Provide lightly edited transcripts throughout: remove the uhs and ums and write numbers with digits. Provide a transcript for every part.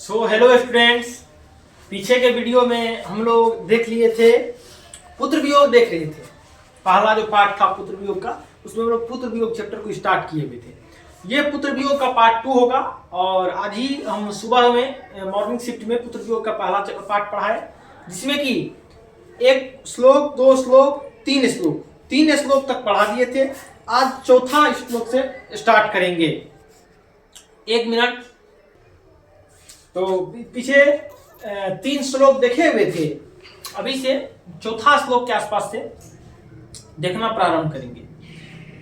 Hello students, पीछे के video में हम लोग देख लिए थे पुत्र वियोग देख रहे थे। पहला जो पार्ट था पुत्र वियोग का, उसमें हम लोग पुत्र वियोग चैप्टर को स्टार्ट किए हुए थे। ये पुत्र वियोग का पार्ट 2 होगा और आज ही हम सुबह में मॉर्निंग शिफ्ट में पुत्र वियोग का पहला पार्ट पढ़ा है, जिसमें कि एक श्लोक, 2 श्लोक, 3 श्लोक तक पढ़ा दिए थे। आज चौथा श्लोक से स्टार्ट करेंगे। 1 मिनट। तो पीछे 3 श्लोक देखे हुए थे, अभी से चौथा श्लोक के आसपास से देखना प्रारंभ करेंगे।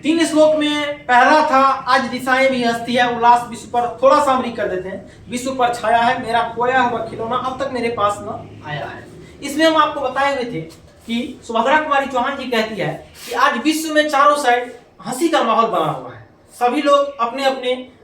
3 श्लोक में पहला था, आज दिशाएं भी हंसती है उल्लास विश्व पर। थोड़ा सा हम रिक कर देते हैं। विश्व पर छाया है मेरा खोया हुआ खिलौना, अब तक मेरे पास न आया है। इसमें हम आपको बताए हुए थे कि सुभद्रा कुमारी चौहान जी कहती है कि आज विश्व में चारों साइड हंसी का माहौल बना हुआ है। सभी लोग अपने अपने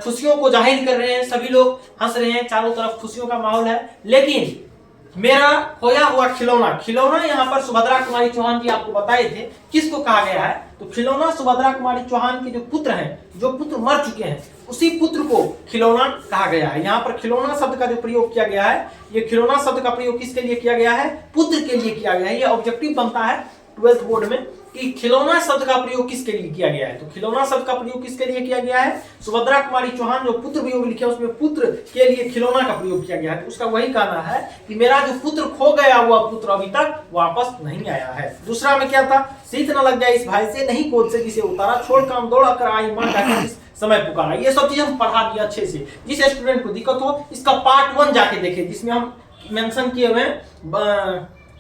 खुशियों को जाहिर कर रहे हैं, सभी लोग हंस रहे हैं, चारों तरफ खुशियों का माहौल है। लेकिन मेरा खोया हुआ खिलौना यहाँ पर सुभद्रा कुमारी चौहान जी आपको बताए थे किसको कहा गया है। तो खिलौना सुभद्रा कुमारी चौहान के जो पुत्र हैं, जो पुत्र मर चुके हैं, उसी पुत्र को खिलौना कहा गया है। यहाँ पर खिलौना शब्द का जो प्रयोग किया गया है, ये खिलौना शब्द का प्रयोग किसके लिए किया गया है? पुत्र के लिए किया गया है। ये ऑब्जेक्टिव बनता है 12th बोर्ड में कि खिलौना शब्द का प्रयोग किसके लिए किया गया है। तो खिलौना शब्द का प्रयोग किसके लिए किया गया है? सुभद्रा कुमारी चौहान जो पुत्र वियोग लिखे उसमें पुत्र के लिए खिलौना का प्रयोग किया गया है। तो उसका वही कहना है कि मेरा जो पुत्र खो गया हुआ पुत्र अभी तक वापस नहीं आया है। दूसरा में क्या था? शीत न लग जाए इस भाई से, नहीं कोच से जिसे उतारा, छोड़ काम दौड़ा कर आई मां जाकर इस समय पुकारा। ये सब चीज हम पढ़ा दिया अच्छे से। जिस स्टूडेंट को दिक्कत हो इसका पार्ट 1 जाके देखे, जिसमें हम मेंशन किए हुए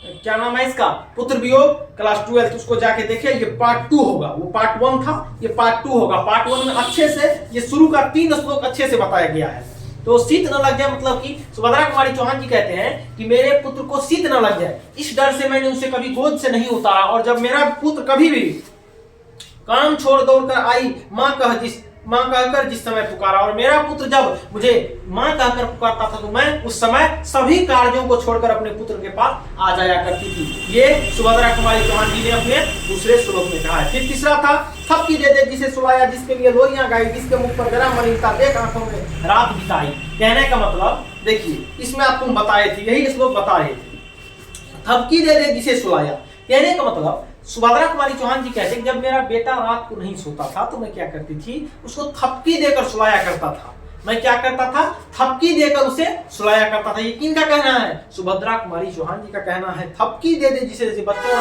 क्या नाम है इसका, पुत्र वियोग क्लास 12, उसको जाके देखिए। ये पार्ट 2 होगा, वो पार्ट 1 था, ये पार्ट 2 होगा। पार्ट 1 में अच्छे से ये शुरू का 3 श्लोक अच्छे से बताया गया है। तो शीत न लग जाए मतलब कि सुभद्रा कुमारी चौहान जी कहते हैं कि मेरे पुत्र को शीत न लग जाए, इस डर से मैंने उसे कभी गोद से नहीं उतारा। और जब मेरा पुत्र कभी भी काम छोड़ दौड़ कर आई मां कहकर जिस समय पुकारा, और मेरा पुत्र जब मुझे मां कहकर पुकारता था तो मैं उस समय सभी कार्यों को छोड़कर अपने पुत्र के पास आ जाया करती थी। ये सुभद्रा कुमारी चौहान जी ने अपने दूसरे श्लोक में कहा है। फिर तीसरा था, थपकी दे दे जिसे सुलाया, जिसके लिए लोरियां गाई, जिसके मुख पर गरम मलिनता देख आंखों में रात बिताई। कहने का मतलब देखिए, इसमें आपको बताए थे, यही श्लोक बता रहे थे। थपकी दे दे जिसे सुलाया, कहने का मतलब सुभद्रा कुमारी चौहान जी कहते हैं जब मेरा बेटा रात को नहीं सोता था तो मैं क्या करती थी, उसको थपकी देकर सुलाया करता था। मैं क्या करता था? थपकी देकर उसे सुलाया करता था। ये किनका कहना है? सुभद्रा कुमारी चौहान जी का कहना है। थपकी दे दे जिसे, बच्चे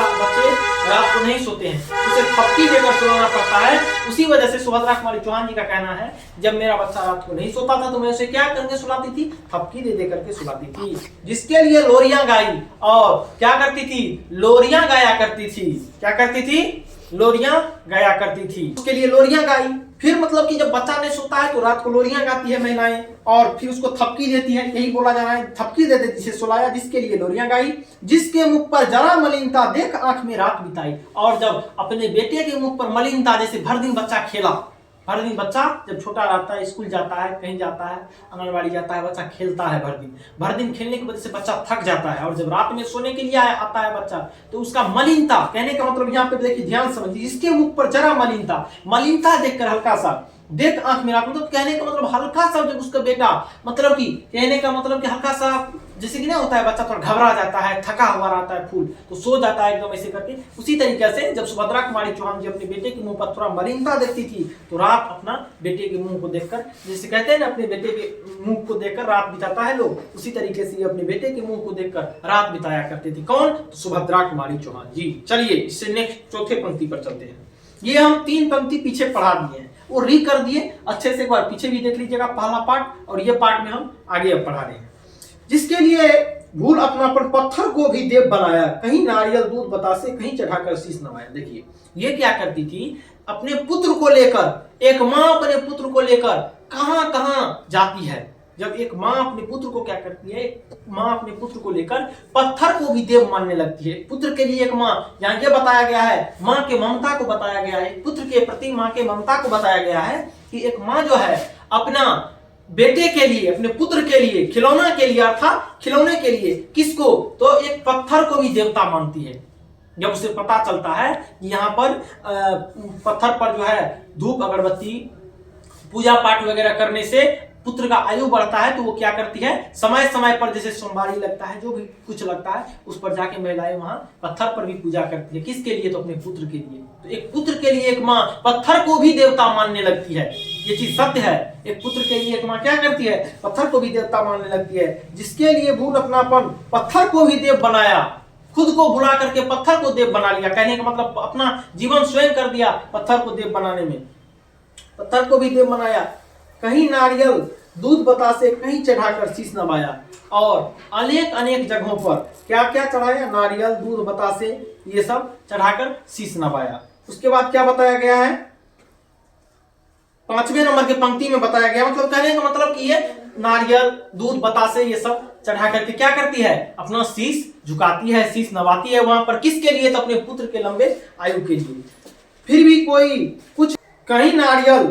रात को नहीं सोते हैं उसे थपकी देकर सुलाना पड़ता है। उसी वजह से सुभद्रा कुमारी चौहान जी का कहना है जब मेरा बच्चा रात को नहीं सोता था तो मैं उसे क्या करके सुलाती थी? थपकी दे दे करके सुलाती थी। जिसके लिए लोरियां गाई, और क्या करती थी? लोरियां गाया करती थी। क्या करती थी? लोरियां गाया करती थी। उसके लिए लोरियां गाई। फिर मतलब कि जब बच्चा नहीं सोता है तो रात को लोरियां गाती है महिलाएं, और फिर उसको थपकी देती है। यही बोला जा रहा है, थपकी दे दे जिसे सुलाया, जिसके लिए लोरियां गाई, जिसके मुख पर जरा मलिनता देख आंख में रात बिताई। और जब अपने बेटे के मुख पर मलिनता, जैसे भर दिन बच्चा खेला, भर दिन बच्चा जब छोटा रहता है, स्कूल जाता है, कहीं जाता है, आंगनबाड़ी जाता है, बच्चा खेलता है भर दिन खेलने की वजह से बच्चा थक जाता है, और जब रात में सोने के लिए आता है बच्चा तो उसका मलिनता, कहने का मतलब यहाँ पे देखिए, ध्यान समझिए, इसके मुख पर जरा मलिनता देखकर हल्का सा देख आंख में रात, मतलब कहने का मतलब हल्का सा जब उसका बेटा, मतलब कि कहने का मतलब कि हल्का सा जैसे कि ना होता है बच्चा थोड़ा घबरा जाता है, थका हुआ रहता है फूल, तो सो जाता है एकदम ऐसे करके। उसी तरीके से जब सुभद्रा कुमारी चौहान जी अपने बेटे के मुंह पर थोड़ा मलिनता देखती थी तो रात अपना बेटे के मुंह को देखकर, जैसे कहते हैं ना अपने बेटे के मुंह को देखकर रात बिताता है लोग, उसी तरीके से अपने बेटे के मुंह को देखकर रात बिताया करती थी। कौन? तो सुभद्रा कुमारी चौहान जी। चलिए इससे नेक्स्ट चौथे पंक्ति पर चलते हैं। ये हम 3 पंक्ति पीछे पढ़ा दिए हैं, वो री कर दिए अच्छे से, एक बार पीछे भी देख लीजिएगा पहला पार्ट, और ये पार्ट में हम आगे अब पढ़ा रहे हैं। जिसके लिए भूल अपनापन पत्थर को भी देव बनाया, कहीं नारियल दूध बतासे, कहीं चढ़ाकर शीश नवाया। देखिए ये क्या करती थी, अपने पुत्र को लेकर, एक माँ अपने पुत्र को लेकर कहां कहां जाती है। जब एक माँ अपने पुत्र को क्या करती है, माँ अपने पुत्र को लेकर पत्थर को भी देव मानने लगती है। पुत्र के लिए एक माँ, यहाँ ये बताया गया है, माँ के ममता को बताया गया है, पुत्र के प्रति माँ के ममता को बताया गया है कि एक माँ जो है अपना बेटे के लिए, अपने पुत्र के लिए, खिलौना के लिए, अर्थात खिलौने के लिए किसको, तो एक पत्थर को भी देवता मानती है। जब उसे पता चलता है कि यहाँ पर पत्थर पर जो है धूप अगरबत्ती पूजा पाठ वगैरह करने से पुत्र का आयु बढ़ता है तो वो क्या करती है, समय समय पर जैसे सोमवारी लगता है, जो भी कुछ लगता है उस पर जाके महिलाएं वहां पत्थर पर भी पूजा करती है। किसके लिए, तो अपने पुत्र के लिए। तो एक पुत्र के लिए एक माँ पत्थर को भी देवता मानने लगती है, ये चीज सत्य है। एक पुत्र के लिए एक माँ क्या करती है, पत्थर को भी देवता मानने लगती है। जिसके लिए भूल अपनापन पत्थर को भी देव बनाया, खुद को भुला करके पत्थर को देव बना लिया। कहने का मतलब अपना जीवन स्वयं कर दिया पत्थर को देव बनाने में, पत्थर को भी देव बनाया। कहीं नारियल दूध बतासे कहीं चढ़ाकर शीश नवाया, और अनेक अनेक जगहों पर क्या क्या चढ़ाया, नारियल दूध बतासे ये सब चढ़ाकर शीश नवाया। उसके बाद क्या बताया गया है, 5वें नंबर की पंक्ति में बताया गया, मतलब कहने का मतलब कि ये नारियल दूध बतासे ये सब चढ़ा करके क्या करती है, अपना शीश झुकाती है, शीश नवाती है वहां पर। किसके लिए, तो अपने पुत्र के लंबे आयु के लिए। फिर भी कोई कुछ, कहीं नारियल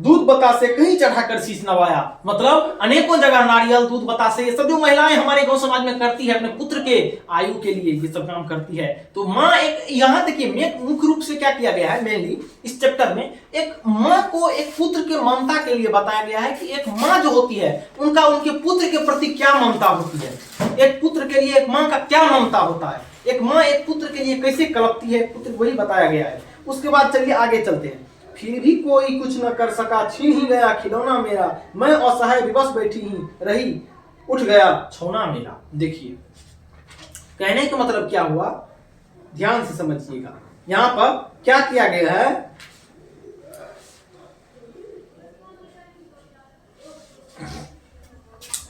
दूध बतासे कहीं चढ़ाकर शीश नवाया, मतलब अनेकों जगह नारियल दूध बतासे ये सब जो महिलाएं हमारे गांव समाज में करती है अपने पुत्र के आयु के लिए ये सब काम करती है। तो माँ एक, यहाँ देखिए मुख्य रूप से क्या किया गया है, मेनली इस चैप्टर में एक माँ को एक पुत्र के ममता के लिए बताया गया है कि एक माँ जो होती है उनका उनके पुत्र के प्रति क्या ममता होती है, एक पुत्र के लिए एक माँ का क्या ममता होता है, एक माँ एक पुत्र के लिए कैसे कलपती है पुत्र, वही बताया गया है। उसके बाद चलिए आगे चलते हैं। फिर भी कोई कुछ न कर सका, छीन ही गया खिलौना मेरा, मैं असहाय विवश बैठी ही रही, उठ गया छौना मेरा। देखिए कहने का मतलब क्या हुआ, ध्यान से समझिएगा। यहां पर क्या किया गया है,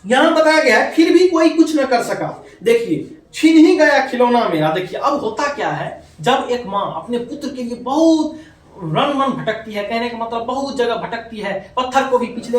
यहां बताया गया है फिर भी कोई कुछ न कर सका। देखिए छीन ही गया खिलौना मेरा। देखिए अब होता क्या है, जब एक माँ अपने पुत्र के लिए बहुत रन मन भटकती है, कहने का मतलब बहुत जगह भटकती है। पत्थर को भी पिछले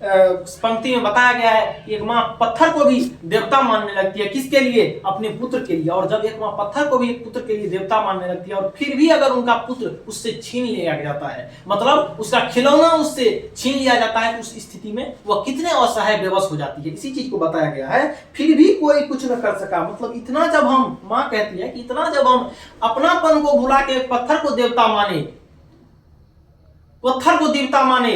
पंक्ति में बताया गया है कि एक माँ पत्थर को भी देवता मानने लगती है, किसके लिए, अपने पुत्र के लिए। और जब एक माँ पत्थर को भी एक पुत्र के लिए देवता मानने लगती है और फिर भी अगर उनका पुत्र उससे छीन लिया जाता है, मतलब उसका खिलौना उससे छीन लिया जाता है, तो उस स्थिति में वह कितने असहाय बेबस हो जाती है। इसी चीज को बताया गया है, फिर भी कोई कुछ न कर सका। मतलब इतना जब हम, माँ कहती है कि इतना जब हम अपनापन को भुला के पत्थर को देवता माने, पत्थर को देवता माने,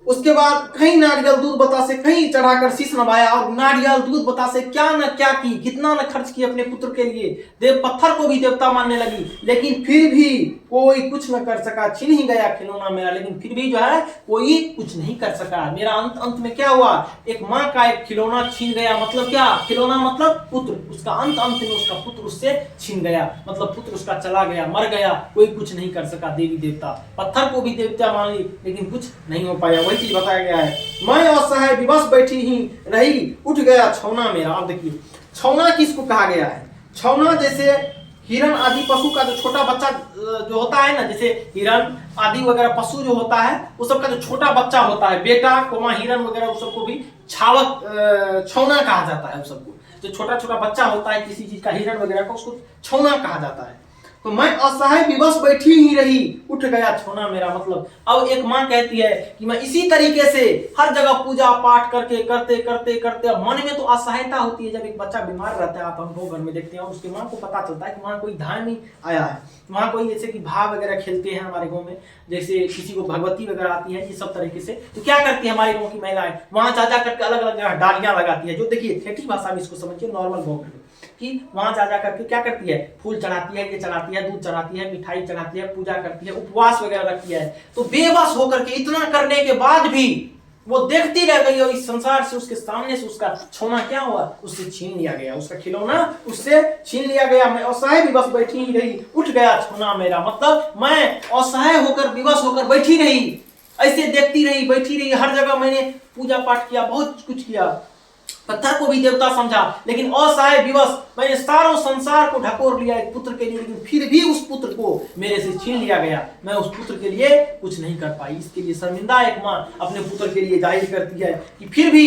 उसके बाद कहीं नारियल दूध बतासे कहीं चढ़ाकर शीश नवाया, और नारियल दूध बतासे क्या न क्या की, कितना न खर्च की अपने पुत्र के लिए, देव पत्थर को भी देवता मानने लगी, लेकिन फिर भी कोई कुछ न कर सका। छीन ही गया खिलौना मेरा, लेकिन फिर भी जो है कोई कुछ नहीं कर सका। मेरा अंत में क्या हुआ, एक माँ का एक खिलौना छीन गया। मतलब क्या, खिलौना मतलब पुत्र, उसका अंत में उसका पुत्र उससे छीन गया, मतलब पुत्र उसका चला गया, मर गया, कोई कुछ नहीं कर सका। देवी देवता पत्थर को भी देवता मान ली, लेकिन कुछ नहीं हो पाया। वही चीज बताया गया है, मैं असहाय विवश बैठी ही रही, उठ गया छौना मेरा। अब देखिए छौना किसको कहा गया है, छौना जैसे हिरण आदि पशु का जो छोटा बच्चा जो होता है ना, जैसे हिरण आदि वगैरह पशु जो होता है वो सबका जो छोटा बच्चा होता है, बेटा कोमा हिरण वगैरह, उस सबको भी छावक छौना कहा जाता है। उस सबको जो छोटा छोटा बच्चा होता है किसी चीज का, हिरण वगैरह का, उसको छौना कहा जाता है। तो मैं असहाय विवश बैठी ही रही, उठ गया छौना मेरा। मतलब अब एक माँ कहती है कि मैं इसी तरीके से हर जगह पूजा पाठ करके करते करते करते, मन में तो असहायता होती है। जब एक बच्चा बीमार रहता है, आप हम घर में देखते हैं, और उसकी माँ को पता चलता है कि वहाँ कोई ध्यान नहीं आया है, वहाँ कोई जैसे कि भाव वगैरह खेलते हैं हमारे गाँव में, जैसे किसी को भगवती वगैरह आती है, ये सब तरीके से, तो क्या करती है हमारे गाँव की महिलाएं, वहाँ जा करके अलग अलग जगह डालियां लगाती है। जो देखिए ठेठी भाषा में इसको समझिए, नॉर्मल गाँव में कि वहां जा करके क्या करती है, फूल चढ़ाती है, ये चढ़ाती है, दूध चढ़ाती है, मिठाई चढ़ाती है, पूजा करती है, उपवास वगैरह रखती है। तो बेबस होकर के इतना करने के बाद भी वो देखती रह गई, और इस संसार से, उसके सामने से उसका छौना क्या हुआ, उससे छीन लिया गया, उसका खिलौना उससे छीन लिया गया। मैं असहाय विवश बैठी ही रही, उठ गया छौना मेरा। मतलब मैं असहाय होकर विवश होकर बैठी रही, ऐसे देखती रही, बैठी रही, हर जगह मैंने पूजा पाठ किया, बहुत कुछ किया, पत्थर को भी देवता समझा, लेकिन असहाय विवश मैंने सारों संसार को ढकोर लिया एक पुत्र के लिए, लेकिन फिर भी उस पुत्र को मेरे से छीन लिया गया। मैं उस पुत्र के लिए कुछ नहीं कर पाई। इसके लिए शर्मिंदा एक माँ अपने पुत्र के लिए जाहिर करती है कि फिर भी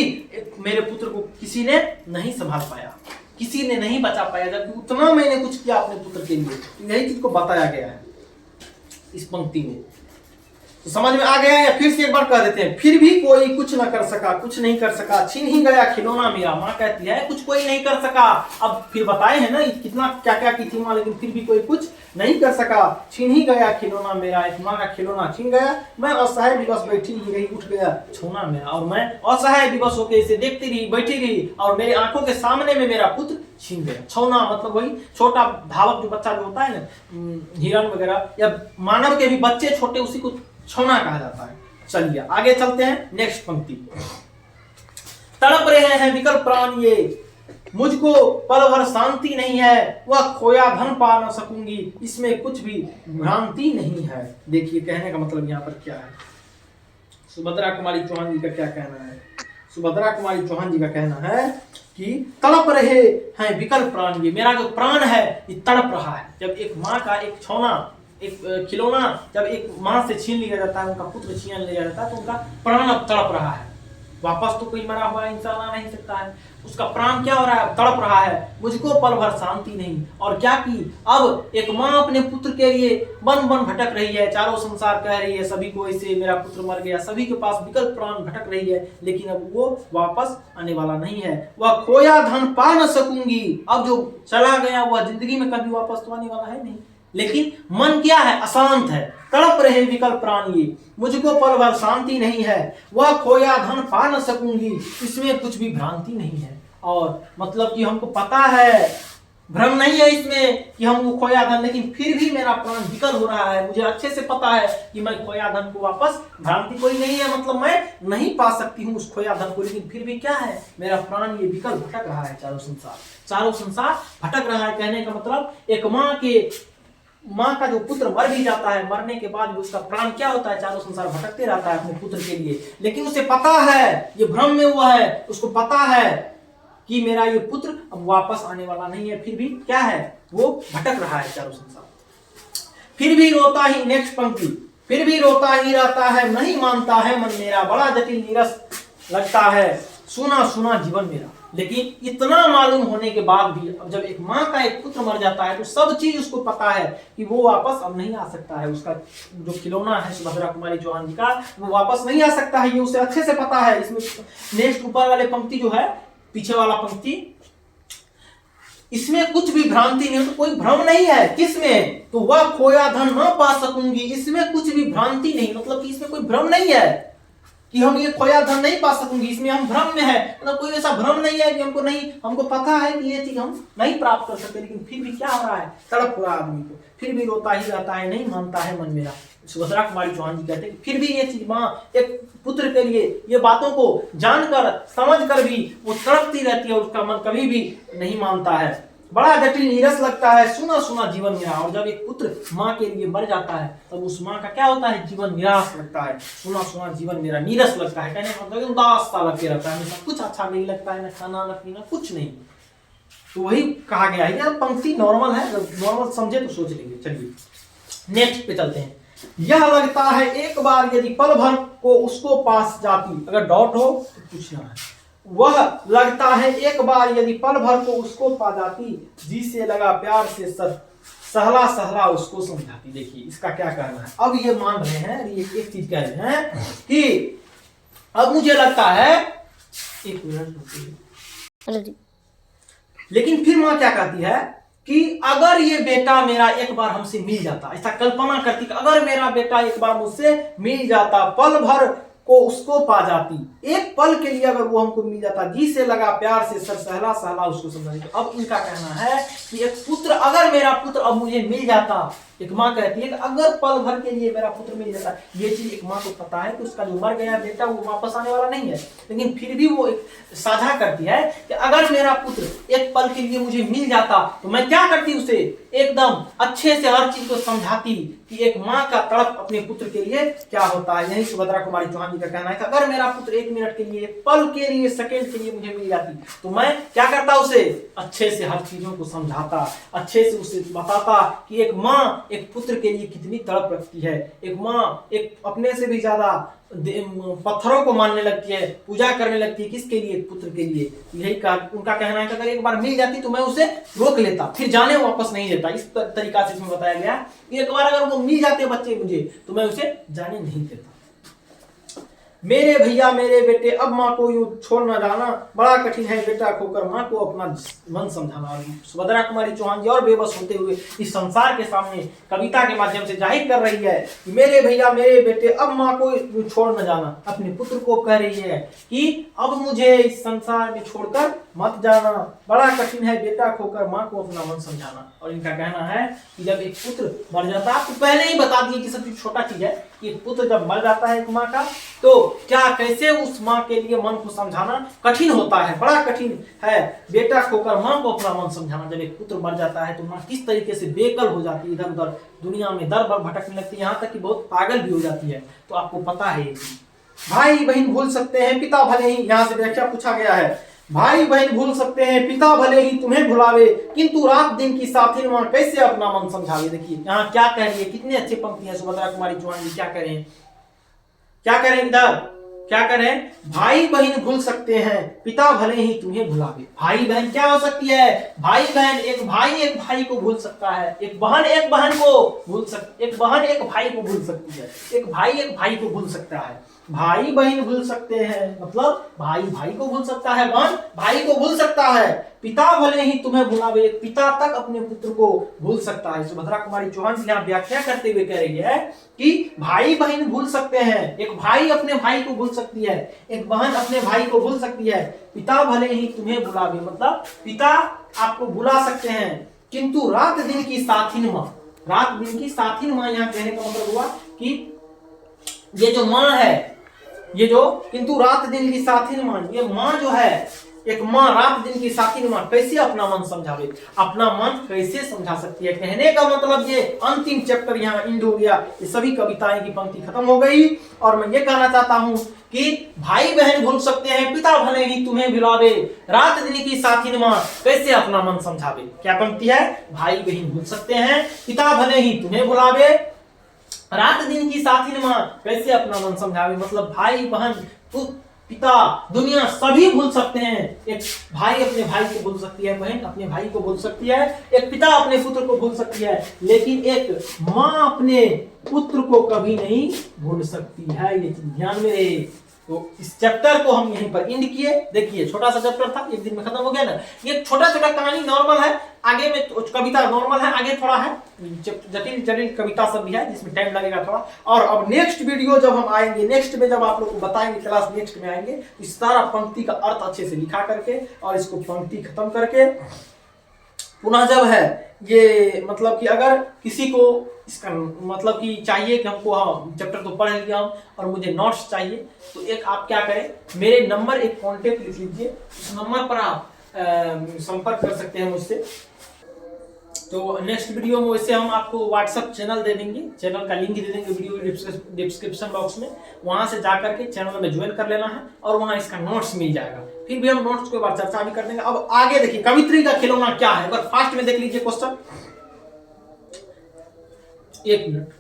मेरे पुत्र को किसी ने नहीं संभाल पाया, किसी ने नहीं बचा पाया, जबकि उतना मैंने कुछ किया अपने पुत्र के लिए। यही चीज को बताया गया है इस पंक्ति में। तो समझ में आ गया या फिर से एक बार कह देते हैं। फिर भी कोई कुछ न कर सका, कुछ नहीं कर सका, छीन ही गया खिलौना मेरा। माँ कहती है कुछ कोई नहीं कर सका। अब फिर बताए हैं ना कितना क्या क्या की थी माँ, लेकिन फिर भी कोई कुछ नहीं कर सका। छीन ही गया खिलौना मेरा, एक माँ का खिलौना छीन गया। मैं असहाय विवश बैठी ही रही, उठ गया छोना मेरा। और मैं असहाय विवश होकर इसे देखती रही, बैठी रही, और मेरे आंखों के सामने में मेरा पुत्र छीन गया। छौना मतलब वही छोटा धावक जो बच्चा जो होता है ना, हिरण वगैरह या मानव के भी बच्चे छोटे, उसी को छौना कहा जाता है। चलिए आगे चलते हैं। नेक्स्ट पंक्ति, तड़प रहे हैं विकल प्राण ये, मुझको पल भर शांति नहीं है, वह खोया धन पा न सकूंगी, इसमें कुछ भी भ्रांति नहीं है। देखिए कहने का मतलब यहाँ पर क्या है। सुभद्रा कुमारी चौहान जी का क्या कहना है? सुभद्रा कुमारी चौहान जी का कहना है कि तड़प रहे हैं विकल प्राण ये, मेरा जो प्राण है ये तड़प रहा है। जब एक माँ का एक छौना, एक खिलौना जब एक माँ से छीन लिया जाता है, उनका पुत्र छीन लिया जाता है, तो उनका प्राण अब तड़प रहा है। वापस तो कोई मरा हुआ इंसान आ नहीं सकता है, उसका प्राण क्या हो रहा है? तड़प रहा है। मुझको पल भर शांति नहीं। और क्या की, अब एक माँ अपने पुत्र के लिए बन बन भटक रही है, चारों संसार कह रही है सभी को ऐसे मेरा पुत्र मर गया, सभी के पास विकल प्राण भटक रही है, लेकिन अब वो वापस आने वाला नहीं है। वह खोया धन पा न सकूंगी, अब जो चला गया वह जिंदगी में कभी वापस तो आने वाला है नहीं। लेकिन मन क्या है? अशांत है। तड़प रहे विकल प्राण ये, मुझको पल भर शांति नहीं है, वह खोया धन पा न सकूंगी, इसमें कुछ भी भ्रांति नहीं है। और मतलब कि हमको पता है, भ्रम नहीं है इसमें कि हम वो खोया धन, लेकिन फिर भी मेरा प्राण विकल हो रहा है। मुझे अच्छे से पता है कि मैं खोया धन को वापस, भ्रांति कोई नहीं है, मतलब मैं नहीं पा सकती हूँ उस खोया धन को, लेकिन फिर भी क्या है, मेरा प्राण ये विकल भटक रहा है। चारों संसार भटक रहा है। कहने का मतलब एक माँ का जो पुत्र मर भी जाता है, मरने के बाद भी उसका प्राण क्या होता है? चारों संसार भटकते रहता है अपने पुत्र के लिए, लेकिन उसे पता है, ये भ्रम में हुआ है, उसको पता है कि मेरा ये पुत्र अब वापस आने वाला नहीं है, फिर भी क्या है, वो भटक रहा है चारों संसार। फिर भी रोता ही, नेक्स्ट पंक्ति, फिर भी रोता ही रहता है, नहीं मानता है मन मेरा, बड़ा जटिल नीरस लगता है, सुना सुना जीवन मेरा। लेकिन इतना मालूम होने के बाद भी, अब जब एक माँ का एक पुत्र मर जाता है तो सब चीज उसको पता है कि वो वापस अब नहीं आ सकता है। उसका जो खिलौना है सुभद्रा कुमारी चौहान जी का, वो वापस नहीं आ सकता है, ये उसे अच्छे से पता है। इसमें नेक्स्ट ऊपर वाले पंक्ति जो है, पीछे वाला पंक्ति, इसमें कुछ भी भ्रांति नहीं, तो कोई भ्रम नहीं है। किसमें? तो वह खोया धन न पा सकूंगी, इसमें कुछ भी भ्रांति नहीं, मतलब कि इसमें कोई भ्रम नहीं है कि हम ये खोया धन नहीं पा सकूंगी, इसमें हम भ्रम में है, मतलब कोई ऐसा भ्रम नहीं है कि हमको पता है कि ये चीज हम नहीं प्राप्त कर सकते, लेकिन फिर भी क्या हो रहा है? तड़प रहा आदमी को, फिर भी रोता ही रहता है, नहीं मानता है मन मेरा। सुभद्रा कुमारी चौहान जी कहते हैं कि फिर भी ये चीज माँ एक पुत्र के लिए ये बातों को जानकर समझकर भी वो तड़पती रहती है, उसका मन कभी भी नहीं मानता है। बड़ा जटिल नीरस लगता है, सुना सुना जीवन मेरा। और जब एक पुत्र माँ के लिए मर जाता है, तब उस माँ का क्या होता है? जीवन निराश लगता है, सुना सुना जीवन मेरा नीरस लगता है। कहने का मतलब उदास सा लगते रहता है, कुछ अच्छा नहीं लगता है, ना खाना ना पीना, कुछ नहीं। तो वही कहा गया है। यह पंक्ति नॉर्मल है, नॉर्मल समझे तो सोच लेंगे। चलिए नेक्स्ट पे चलते हैं। यह लगता है एक बार यदि पल भर को उसको पास जाती, अगर डॉट हो तो पूछना है। वह लगता है एक बार यदि पल भर को उसको पा जाती, जी से लगा प्यार से सहला सहला उसको समझाती। देखिए इसका क्या कहना है। अब ये मान रहे हैं, ये एक चीज कह रहे हैं कि अब मुझे लगता है, एक मिनट, लेकिन फिर माँ क्या कहती है कि अगर ये बेटा मेरा एक बार हमसे मिल जाता, ऐसा कल्पना करती कि अगर मेरा बेटा एक बार मुझसे मिल जाता, पल भर को उसको पा जाती, एक पल के लिए अगर वो हमको मिल जाता, जी से लगा प्यार से सहला सहला उसको समझाती। तो अब इनका कहना है कि एक पुत्र, अगर मेरा पुत्र अब मुझे मिल जाता, एक माँ कहती है कि अगर पल भर के लिए मेरा पुत्र मिल जाता, ये चीज एक माँ को पता है कि उसका जो मर गया बेटा वो वापस आने वाला नहीं है, लेकिन फिर भी वो एक साझा करती है कि अगर मेरा पुत्र एक पल के लिए मुझे मिल जाता तो मैं क्या करती, उसे एकदम अच्छे से हर चीज को समझाती कि एक माँ का तड़प अपने पुत्र के लिए क्या होता है। यही सुभद्रा कुमारी चौहान जी का कहना है कि अगर मेरा पुत्र एक मिनट के लिए, पल के लिए, सेकंड के लिए मुझे मिल जाती, तो मैं क्या करता, उसे अच्छे से हर चीजों को समझाता, अच्छे से उसे बताता कि एक माँ एक पुत्र के लिए कितनी तड़प रखती है। एक माँ एक अपने से भी ज्यादा पत्थरों को मानने लगती है, पूजा करने लगती है, किसके लिए? पुत्र के लिए। यही उनका कहना है कि अगर एक बार मिल जाती तो मैं उसे रोक लेता, फिर जाने वापस नहीं देता। इस तरीका से इसमें बताया गया एक बार अगर वो मिल जाते बच्चे मुझे तो मैं उसे जाने नहीं देता। मेरे भैया मेरे बेटे अब माँ को यूं छोड़ न जाना, बड़ा कठिन है बेटा खोकर माँ को अपना मन समझाना। सुभद्रा कुमारी चौहान जी और बेबस होते हुए इस संसार के सामने कविता के माध्यम से जाहिर कर रही है कि मेरे भैया मेरे बेटे अब माँ को यूं छोड़ न जाना। अपने पुत्र को कह रही है कि अब मुझे इस संसार में छोड़कर मत जाना, बड़ा कठिन है बेटा खोकर माँ को अपना मन समझाना। और इनका कहना है कि जब एक पुत्र मर जाता है, आपको पहले ही बता दिए कि सबसे छोटा चीज है कि पुत्र जब मर जाता है एक माँ का, तो क्या कैसे उस माँ के लिए मन को समझाना कठिन होता है, बड़ा कठिन है बेटा खोकर माँ को अपना मन समझाना। जब एक पुत्र मर जाता है तो माँ किस तरीके से बेकल हो जाती है, इधर उधर दुनिया में दर भर भटकने लगती है, यहाँ तक कि बहुत पागल भी हो जाती है। तो आपको पता है भाई बहन भूल सकते हैं पिता भले ही, यहाँ से व्याख्या पूछा गया है, भाई बहन भूल सकते हैं पिता भले ही तुम्हें भुलावे, किंतु रात दिन की साथी माँ कैसे अपना मन समझावे। देखिए यहाँ क्या कह रही है, कितने अच्छे पंक्ति है सुभद्रा कुमारी चौहान जी। क्या करें, क्या करें इधर, क्या करें? भाई बहन भूल सकते हैं पिता भले ही तुम्हें भुलावे। भाई बहन क्या हो सकती है? भाई बहन, एक भाई एक भाई को भूल सकता है, एक बहन एक बहन को भूल सकती, एक बहन एक भाई को भूल सकती है, एक भाई एक भाई को भूल सकता है। भाई बहन भूल सकते हैं मतलब भाई भाई को भूल सकता है, बहन भाई को भूल सकता है, पिता भले ही तुम्हें भुलावे, पिता तक अपने पुत्र को भूल सकता है। सुभद्रा कुमारी चौहान जी यहाँ व्याख्या करते हुए कह रही है कि भाई बहन भूल सकते हैं, एक भाई अपने भाई को भूल सकती है, एक बहन अपने भाई को भूल सकती है, पिता भले ही तुम्हें भुलावे मतलब पिता आपको भुला सकते हैं, किंतु रात दिन की साथिन माँ, रात दिन की साथिन माँ यहाँ कहने का मतलब हुआ कि ये जो माँ है, ये जो किंतु रात दिन की साथी मां, ये माँ जो है एक माँ रात दिन की साथी मां कैसे अपना मन समझावे, अपना मन कैसे समझा सकती है। कहने का मतलब ये अंतिम चैप्टर यहाँ एंड हो गया, ये सभी कविताएं की पंक्ति खत्म हो गई। और मैं ये कहना चाहता हूँ कि भाई बहन भूल सकते हैं पिता भले ही तुम्हें भुलावे, रात दिन की साथी मां कैसे अपना मन समझावे। क्या पंक्ति है? भाई बहन भूल सकते हैं पिता भले ही तुम्हें भुलावे, रात दिन की साथी मां कैसे अपना मन समझावे। मतलब भाई बहन पिता दुनिया सभी भूल सकते हैं, एक भाई अपने भाई को भूल सकती है, बहन अपने भाई को भूल सकती है, एक पिता अपने पुत्र को भूल सकती है, लेकिन एक मां अपने पुत्र को कभी नहीं भूल सकती है। ये ध्यान में रहे। तो इस चैप्टर को हम यहीं पर एंड किए। देखिए छोटा सा चैप्टर था, एक दिन में खत्म हो गया ना। ये छोटा छोटा कहानी नॉर्मल है, आगे में कविता नॉर्मल है, आगे थोड़ा है जटिल जटिल कविता सब भी है जिसमें टाइम लगेगा थोड़ा। और अब नेक्स्ट वीडियो जब हम आएंगे, नेक्स्ट में जब आप लोग को बताएंगे, क्लास नेक्स्ट में आएंगे, इस सारा पंक्ति का अर्थ अच्छे से लिखा करके और इसको पंक्ति खत्म करके पुनः जब है ये मतलब कि अगर किसी को इसका मतलब कि चाहिए कि हमको हाँ चैप्टर तो पढ़ लिया हम और मुझे नोट्स चाहिए, तो एक आप क्या करें, मेरे नंबर एक कांटेक्ट लिख लीजिए, उस नंबर पर आप संपर्क कर सकते हैं मुझसे। तो नेक्स्ट वीडियो में वैसे हम आपको व्हाट्सएप चैनल दे देंगे, चैनल का लिंक दे देंगे वीडियो डिस्क्रिप्शन बॉक्स में, वहां से जाकर के चैनल में ज्वाइन कर लेना है और वहां इसका नोट्स मिल जाएगा। फिर भी हम नोट्स के बाद चर्चा भी कर देंगे। अब आगे देखिए कवित्री का खिलौना क्या है, अगर फास्ट में देख लीजिए क्वेश्चन, 1 मिनट।